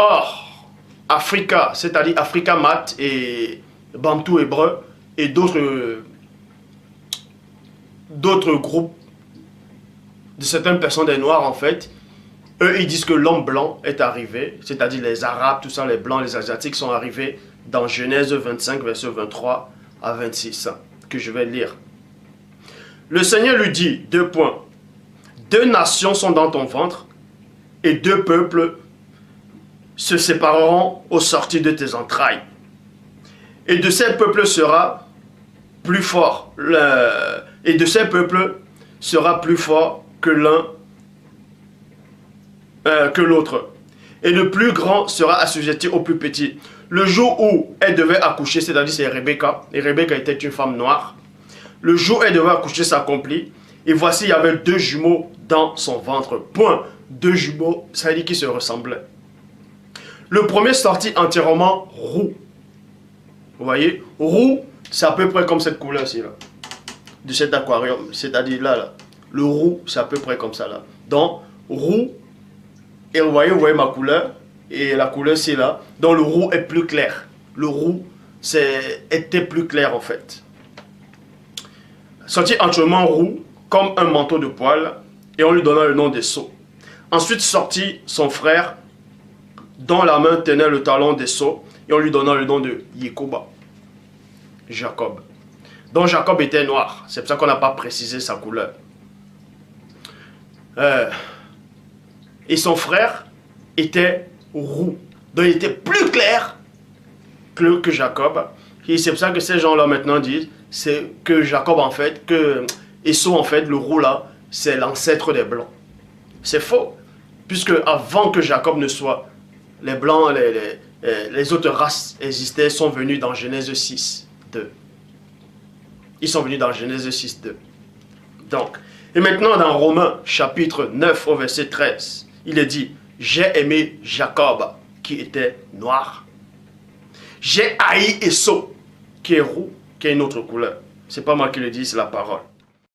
Or, Africa, c'est-à-dire Africa Mat et Bantou hébreu et d'autres groupes de certaines personnes des Noirs en fait, eux ils disent que l'homme blanc est arrivé, c'est-à-dire les Arabes, tout ça, les Blancs, les Asiatiques sont arrivés dans Genèse 25, verset 23 à 26, que je vais lire. Le Seigneur lui dit, 2 points, 2 nations sont dans ton ventre et 2 peuples se sépareront au sortir de tes entrailles. Et de ces peuples sera plus fort, et de ces peuples sera plus fort que l'un que l'autre. Et le plus grand sera assujetti au plus petit. Le jour où elle devait accoucher, c'est-à-dire c'est Rebecca, et Rebecca était une femme noire, le jour où elle devait accoucher s'accomplit, et voici il y avait 2 jumeaux dans son ventre. Point. 2 jumeaux, ça veut dire qu'ils se ressemblaient. Le premier sortit entièrement roux. Vous voyez, roux, c'est à peu près comme cette couleur-ci, là, de cet aquarium, c'est-à-dire là, le roux, c'est à peu près comme ça, là. Donc, roux, et vous voyez ma couleur, et la couleur, c'est là. Donc, le roux est plus clair. Le roux, était plus clair, en fait. Sortit entièrement roux, comme un manteau de poil, et on lui donna le nom d'Esau. Ensuite sortit son frère, dont la main tenait le talon d'Esau, et on lui donna le nom de Yekoba, Jacob. Donc Jacob était noir, c'est pour ça qu'on n'a pas précisé sa couleur. Et son frère était roux, donc il était plus clair que Jacob. Et c'est pour ça que ces gens-là maintenant disent, c'est que Jacob en fait, que Esau en fait, le roux là, c'est l'ancêtre des blancs. C'est faux, puisque avant que Jacob ne soit, les blancs, les autres races existaient, sont venus dans Genèse 6, 2. Ils sont venus dans Genèse 6, 2. Donc, et maintenant dans Romains chapitre 9 au verset 13, il est dit, j'ai aimé Jacob qui était noir. J'ai haï Esau qui est roux, qui est une autre couleur. C'est pas moi qui le dis, c'est la parole.